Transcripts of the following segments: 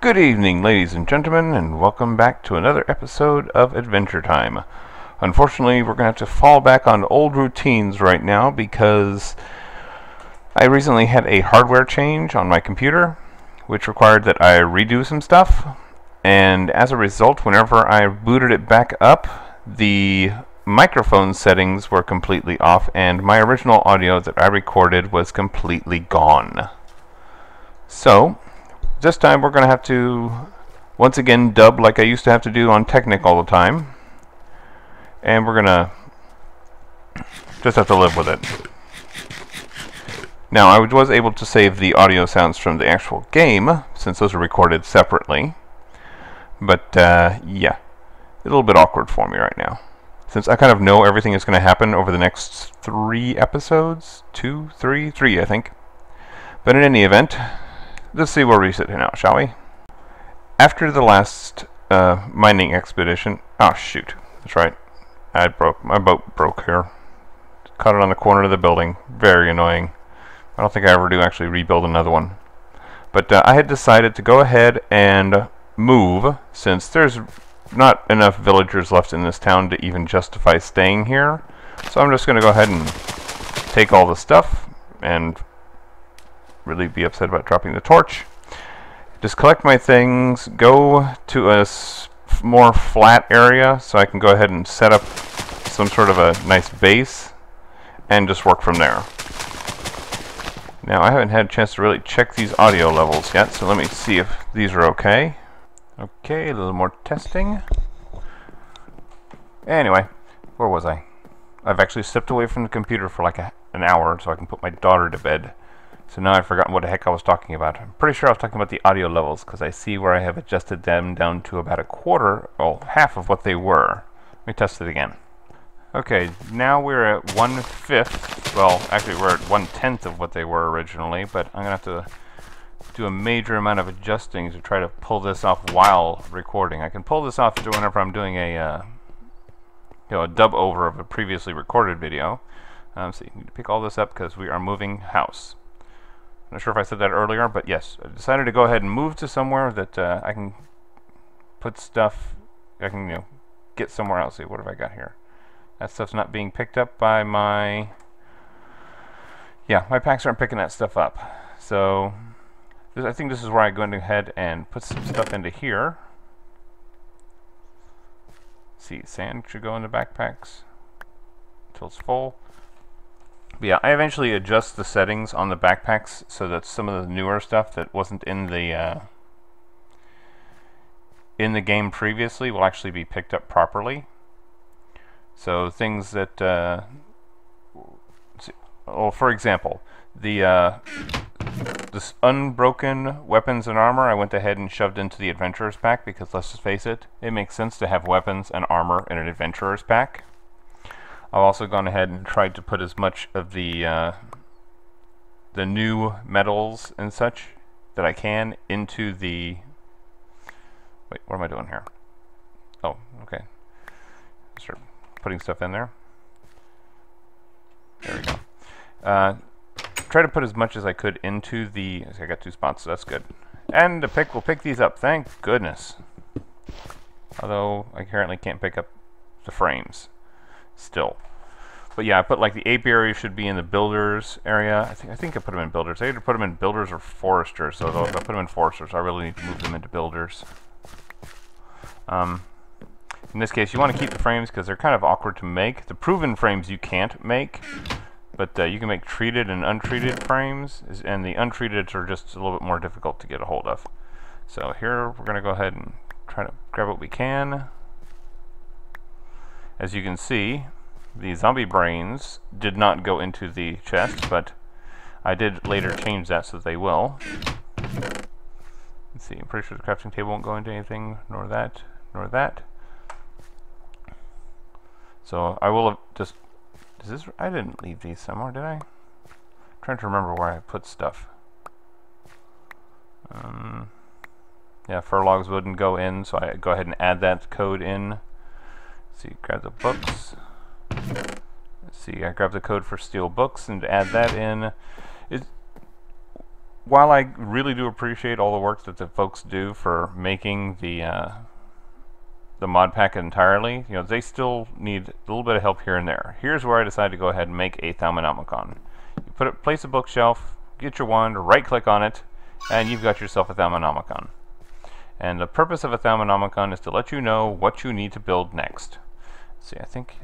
Good evening, ladies and gentlemen, and welcome back to another episode of Adventure Time. Unfortunately, we're going to have to fall back on old routines right now because I recently had a hardware change on my computer, which required that I redo some stuff, and as a result, whenever I booted it back up, the microphone settings were completely off, and my original audio that I recorded was completely gone. So this time we're going to have to once again dub like I used to have to do on Technic all the time, and we're going to just have to live with it. Now, I was able to save the audio sounds from the actual game, since those are recorded separately, but yeah, a little bit awkward for me right now, since I kind of know everything that's going to happen over the next 3 episodes, 2, 3, I think. But in any event, let's see where we sit here now, shall we? After the last mining expedition... Oh, shoot. That's right. My boat broke here. Caught it on the corner of the building. Very annoying. I don't think I ever do actually rebuild another one. But I had decided to go ahead and move, since there's not enough villagers left in this town to even justify staying here. So I'm just going to go ahead and take all the stuff and really be upset about dropping the torch. Just collect my things, go to a more flat area so I can go ahead and set up some sort of a nice base and just work from there. Now, I haven't had a chance to really check these audio levels yet, so let me see if these are okay. Okay, a little more testing. Anyway, where was I? I've actually stepped away from the computer for like an hour so I can put my daughter to bed. So now I've forgotten what the heck I was talking about. I'm pretty sure I was talking about the audio levels, because I see where I have adjusted them down to about a quarter, or half of what they were. Let me test it again. Okay, now we're at 1/5. Well, actually we're at 1/10 of what they were originally, but I'm going to have to do a major amount of adjusting to try to pull this off while recording. I can pull this off whenever I'm doing a dub over of a previously recorded video. So you need to pick all this up because we are moving house. Not sure if I said that earlier, but yes, I decided to go ahead and move to somewhere that I can put stuff, I can, get somewhere else. See, what have I got here? That stuff's not being picked up by my... Yeah, my packs aren't picking that stuff up. So, I think this is where I go ahead and put some stuff into here. See, sand should go in the backpacks until it's full. But yeah, I eventually adjust the settings on the backpacks so that some of the newer stuff that wasn't in the game previously will actually be picked up properly. So things that, for example, this unbroken weapons and armor I went ahead and shoved into the adventurers pack because, let's just face it, it makes sense to have weapons and armor in an adventurers pack. I've also gone ahead and tried to put as much of the new metals and such that I can into the... Wait, what am I doing here? Oh, okay. Start putting stuff in there. There we go. Try to put as much as I could into the... I got 2 spots, so that's good. And the pick will pick these up, thank goodness. Although I currently can't pick up the frames still. But yeah, I put like the apiary should be in the builders area. I think I put them in builders. I either put them in builders or foresters. So if I put them in foresters, I really need to move them into builders. In this case, you want to keep the frames because they're kind of awkward to make. The proven frames you can't make, but you can make treated and untreated frames, and the untreated are just a little bit more difficult to get a hold of. So here we're going to go ahead and try to grab what we can. As you can see, the zombie brains did not go into the chest, but I did later change that so they will. Let's see, I'm pretty sure the crafting table won't go into anything, nor that, nor that. So I will have just... I didn't leave these somewhere, did I? I'm trying to remember where I put stuff. Yeah, fur logs wouldn't go in, so I go ahead and add that code in. Let's see, grab the books. Let's see, I grabbed the code for steel books and add that in. while I really do appreciate all the work that the folks do for making the mod pack entirely, you know, they still need a little bit of help here and there. Here's where I decided to go ahead and make a Thalmonomicon. You place a bookshelf, get your wand, right-click on it, and you've got yourself a Thalmonomicon. And the purpose of a Thalmonomicon is to let you know what you need to build next. Let's see, I think...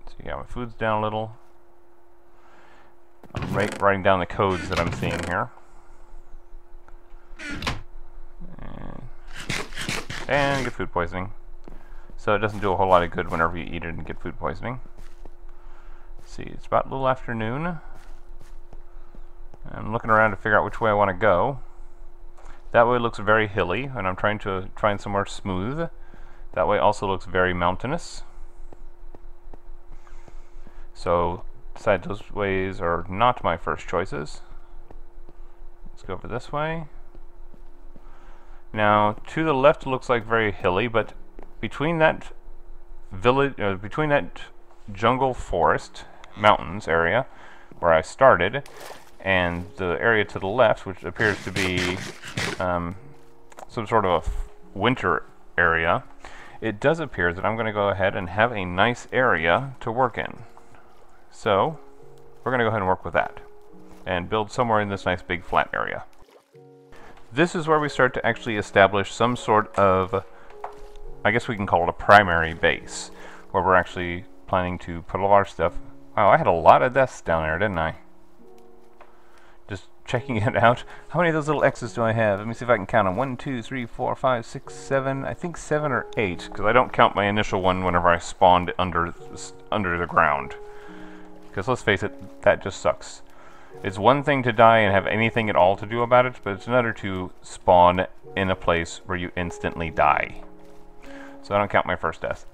So yeah, my food's down a little. I'm writing down the codes that I'm seeing here. And get food poisoning. So it doesn't do a whole lot of good whenever you eat it and get food poisoning. Let's see, it's about a little afternoon. I'm looking around to figure out which way I want to go. That way looks very hilly, and I'm trying to find somewhere smooth. That way also looks very mountainous. So, decide those ways are not my first choices. Let's go over this way. Now, to the left it looks like very hilly, but between that village, between that jungle forest, mountains area where I started, and the area to the left, which appears to be some sort of a winter area, it does appear that I'm going to go ahead and have a nice area to work in. So, we're going to go ahead and work with that, and build somewhere in this nice big flat area. This is where we start to actually establish some sort of, I guess we can call it a primary base, where we're actually planning to put all of our stuff. Wow, I had a lot of desks down there, didn't I? Just checking it out. How many of those little X's do I have? Let me see if I can count them. 1, 2, 3, 4, 5, 6, 7. I think 7 or 8, because I don't count my initial one whenever I spawned under the ground. Because let's face it, that just sucks. It's one thing to die and have anything at all to do about it, but it's another to spawn in a place where you instantly die. So I don't count my first death.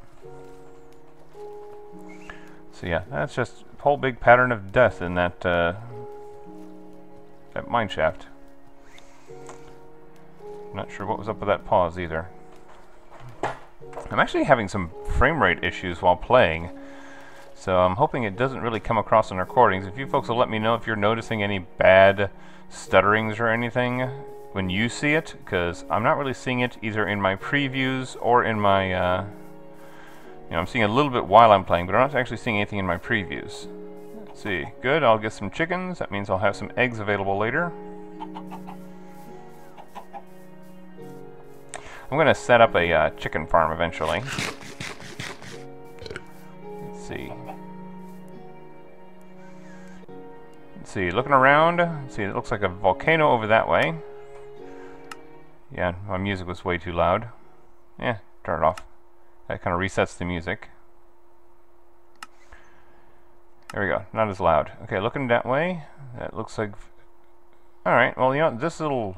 So yeah, that's just a whole big pattern of death in that that mine shaft. Not sure what was up with that pause either. I'm actually having some frame rate issues while playing. So I'm hoping it doesn't really come across in recordings. If you folks will let me know if you're noticing any bad stutterings or anything when you see it, because I'm not really seeing it either in my previews or in my, I'm seeing a little bit while I'm playing, but I'm not actually seeing anything in my previews. Let's see. Good, I'll get some chickens. That means I'll have some eggs available later. I'm going to set up a chicken farm eventually. Let's see. See, looking around, see, it looks like a volcano over that way. Yeah, my music was way too loud. Yeah, turn it off. That kind of resets the music. There we go, not as loud. Okay, looking that way, that looks like... Alright, well, you know, this little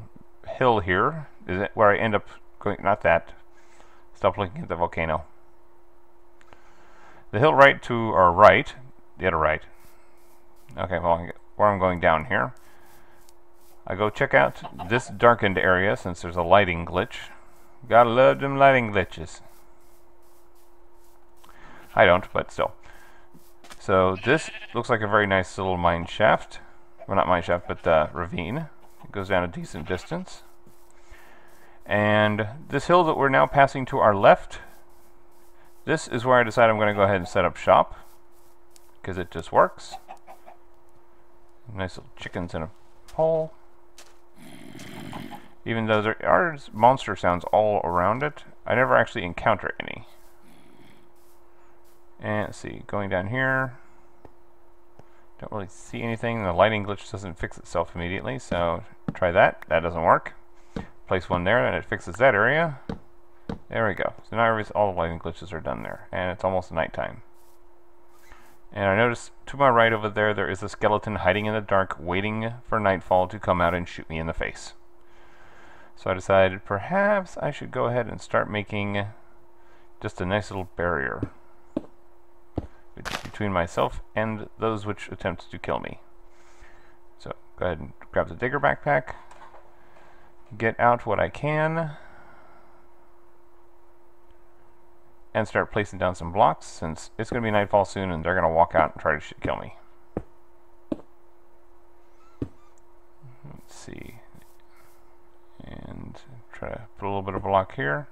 hill here is it where I end up going... Not that. Stop looking at the volcano. The hill right to our right, the other right. Okay, well, where I'm going down here, I go check out this darkened area since there's a lighting glitch. Gotta love them lighting glitches. I don't, but still. So this looks like a very nice little mine shaft. Well, not mine shaft, but ravine. It goes down a decent distance. And this hill that we're now passing to our left, this is where I decide I'm going to go ahead and set up shop, because it just works. Nice little chickens in a hole. Even though there are monster sounds all around it, I never actually encounter any. And let's see, going down here, don't really see anything. The lighting glitch doesn't fix itself immediately, so try that. That doesn't work. Place one there, and it fixes that area. There we go. So now all the lighting glitches are done there, and it's almost nighttime. And I notice to my right over there, there is a skeleton hiding in the dark, waiting for nightfall to come out and shoot me in the face. So I decided perhaps I should go ahead and start making just a nice little barrier between myself and those which attempt to kill me. So go ahead and grab the digger backpack, get out what I can, and start placing down some blocks, since it's going to be nightfall soon and they're going to walk out and try to kill me. try to put a little bit of block here.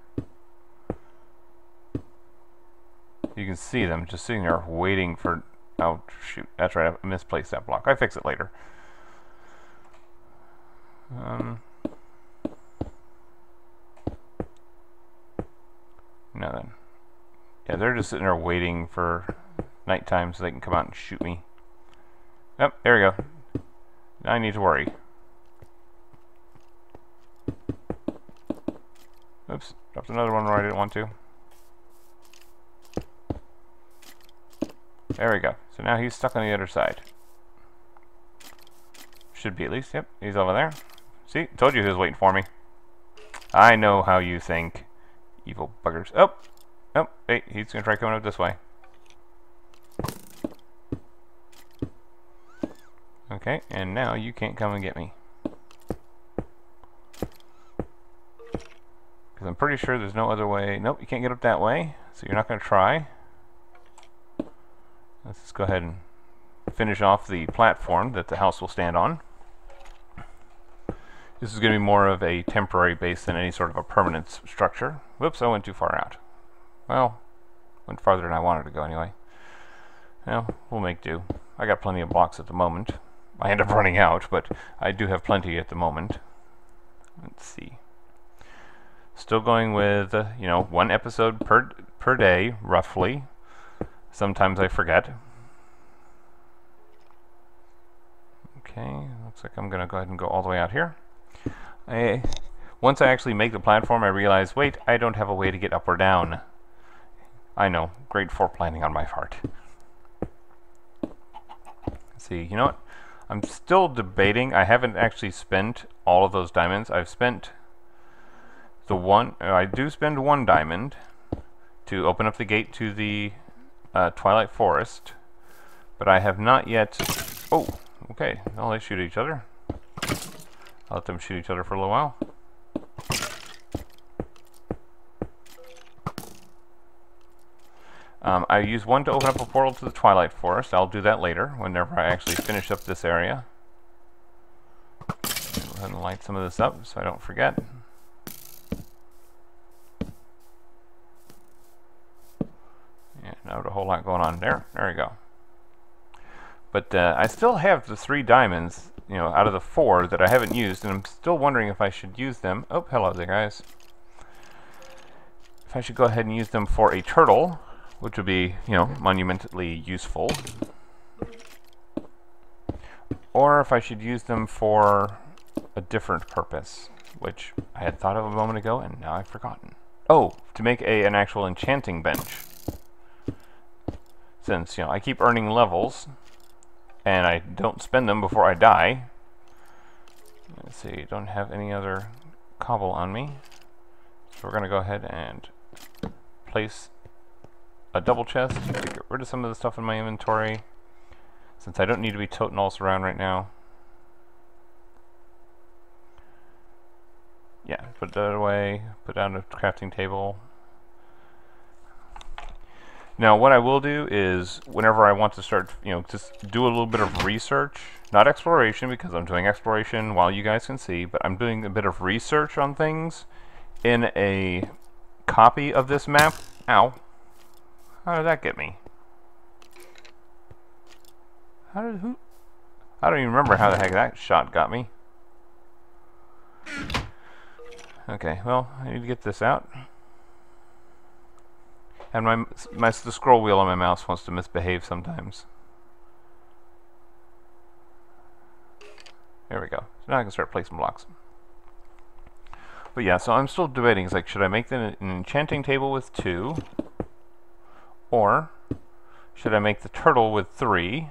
You can see them just sitting there waiting for... Oh, shoot. That's right. I misplaced that block. I fix it later. Now then. Yeah, they're just sitting there waiting for nighttime so they can come out and shoot me. Yep, there we go. Now I need to worry. Oops, dropped another one where I didn't want to. There we go. So now he's stuck on the other side. Should be at least. Yep, he's over there. See, told you he was waiting for me. I know how you think, evil buggers. Oh, oh, hey, he's gonna try coming up this way. Okay, and now you can't come and get me. Because I'm pretty sure there's no other way. Nope, you can't get up that way, so you're not gonna try. Let's just go ahead and finish off the platform that the house will stand on. This is going to be more of a temporary base than any sort of a permanent structure. Whoops, I went too far out. Well, went farther than I wanted to go anyway. Well, we'll make do. I got plenty of blocks at the moment. I end up running out, but I do have plenty at the moment. Let's see. Still going with, you know, 1 episode per day, roughly. Sometimes I forget. Okay, looks like I'm going to go ahead and go all the way out here. Once I actually make the platform, I realize, wait, I don't have a way to get up or down. I know, great foreplanning on my part. Let's see, you know what? I'm still debating. I haven't actually spent all of those diamonds. I've spent the one, I do spend 1 diamond to open up the gate to the Twilight Forest, but I have not yet... Oh, okay. Well, they shoot each other. I'll let them shoot each other for a little while. I use 1 to open up a portal to the Twilight Forest. I'll do that later, whenever I actually finish up this area. Go ahead and light some of this up so I don't forget. Yeah, not a whole lot going on there. There we go. But I still have the 3 diamonds, you know, out of the 4 that I haven't used, and I'm still wondering if I should use them. Oh, hello there, guys. If I should go ahead and use them for a turtle, which would be, you know, monumentally useful. Or if I should use them for a different purpose, which I had thought of a moment ago, and now I've forgotten. Oh, to make an actual enchanting bench. Since, you know, I keep earning levels, and I don't spend them before I die. Let's see, don't have any other cobble on me. So we're going to go ahead and place a double chest to get rid of some of the stuff in my inventory, since I don't need to be toting all this around right now. Yeah, put that away, put down a crafting table. Now, what I will do is, whenever I want to start, you know, just do a little bit of research, not exploration, because I'm doing exploration while you guys can see, but I'm doing a bit of research on things in a copy of this map. Ow. How did that get me? I don't even remember how the heck that shot got me. Okay, well, I need to get this out. And the scroll wheel on my mouse wants to misbehave sometimes. There we go. So now I can start placing blocks. But yeah, so I'm still debating. It's like, should I make an enchanting table with 2? Or should I make the turtle with 3?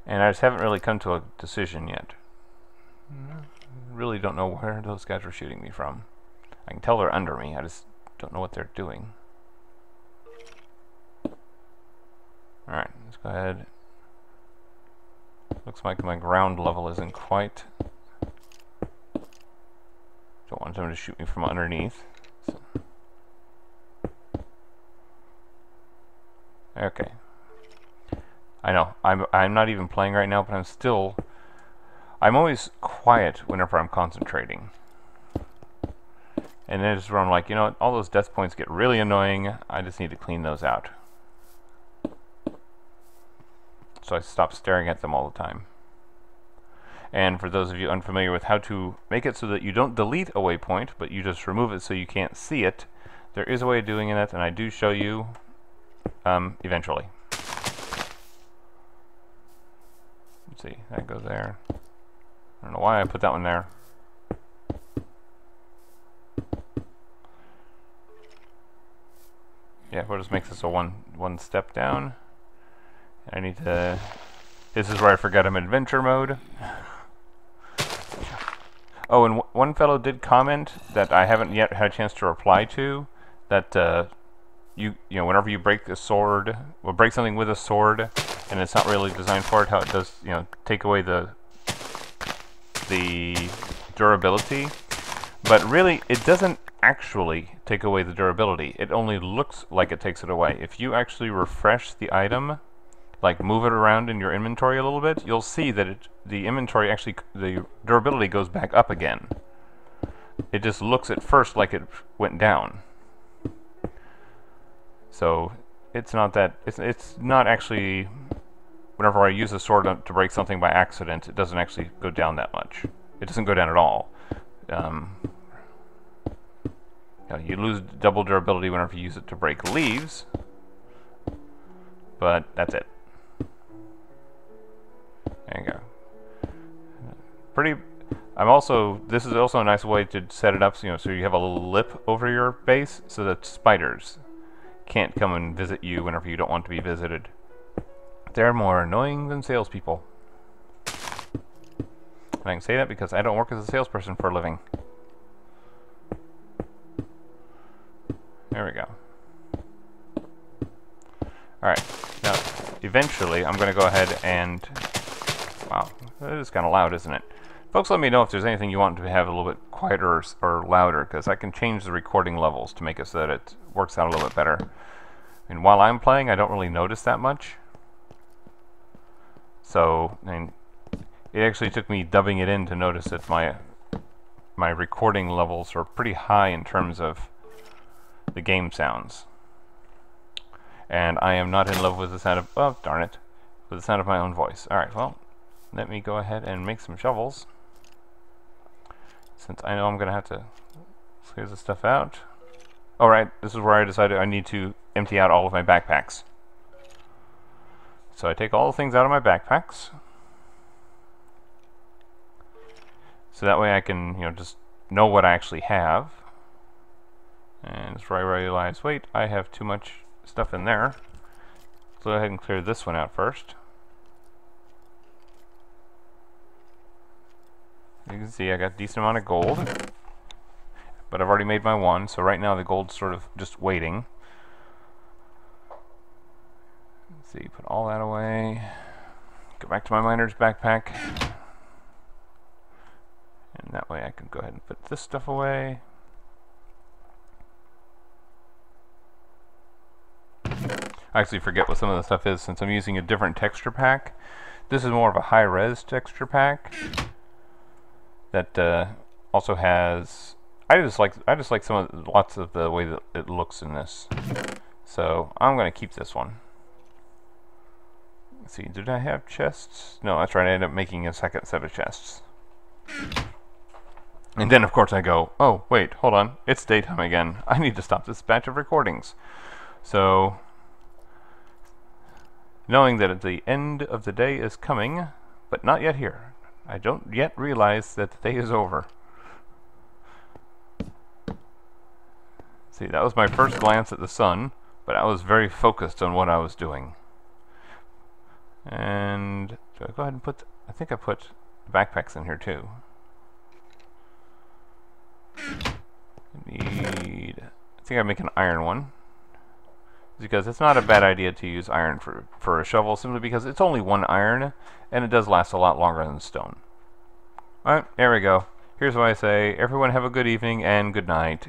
And I just haven't really come to a decision yet. Really don't know where those guys were shooting me from. I can tell they're under me. I just don't know what they're doing. Alright, let's go ahead. Looks like my ground level isn't quite... Don't want them to shoot me from underneath. So. Okay. I know, I'm not even playing right now, but I'm always quiet whenever I'm concentrating. And then it's where I'm like, you know what, all those death points get really annoying. I just need to clean those out. So I stop staring at them all the time. And for those of you unfamiliar with how to make it so that you don't delete a waypoint, but you just remove it so you can't see it, there is a way of doing that, and I do show you eventually. Let's see, that goes there. I don't know why I put that one there. Yeah, we'll just make this a one step down. I need to... This is where I forgot I'm in adventure mode. Oh, and one fellow did comment that I haven't yet had a chance to reply to, that you know, whenever you break a sword, or break something with a sword, and it's not really designed for it, how it does, you know, take away the durability. But really, it doesn't actually take away the durability. It only looks like it takes it away. If you actually refresh the item, like move it around in your inventory a little bit, you'll see that the inventory actually, the durability goes back up again. It just looks at first like it went down. So it's not that, it's not actually, whenever I use a sword to break something by accident, it doesn't actually go down that much. It doesn't go down at all. You lose double durability whenever you use it to break leaves, but that's it. There you go. Pretty. This is also a nice way to set it up, so, you know, so you have a little lip over your base, so that spiders can't come and visit you whenever you don't want to be visited. They're more annoying than salespeople. And I can say that because I don't work as a salesperson for a living. There we go. Alright, now eventually I'm going to go ahead and... Wow, that is kind of loud, isn't it? Folks, let me know if there's anything you want to have a little bit quieter or louder, because I can change the recording levels to make it so that it works out a little bit better. And while I'm playing, I don't really notice that much. So, I mean, it actually took me dubbing it in to notice that my recording levels are pretty high in terms of the game sounds. And I am not in love with the sound of, oh darn it, with the sound of my own voice. Alright, well, let me go ahead and make some shovels, since I know I'm going to have to clear this stuff out. Alright, this is where I decided I need to empty out all of my backpacks. So I take all the things out of my backpacks, so that way I can, you know, just know what I actually have. And it's where I realize, wait, I have too much stuff in there. So go ahead and clear this one out first. You can see I got a decent amount of gold, but I've already made my one, so right now the gold's sort of just waiting. Let's see, put all that away. Go back to my miner's backpack. And that way I can go ahead and put this stuff away. I actually forget what some of the stuff is since I'm using a different texture pack. This is more of a high-res texture pack that also has. I just like lots of the way that it looks in this. So I'm going to keep this one. Let's see, did I have chests? No, that's right. I ended up making a second set of chests. And then, of course, I go, oh wait, hold on, it's daytime again. I need to stop this batch of recordings. So, knowing that the end of the day is coming, but not yet here. I don't yet realize that the day is over. See, that was my first glance at the sun, but I was very focused on what I was doing. And do I go ahead and put, I think I put backpacks in here too. I think I make an iron one, because it's not a bad idea to use iron for a shovel, simply because it's only one iron and it does last a lot longer than stone. Alright, there we go. Here's what I say. Everyone have a good evening and good night.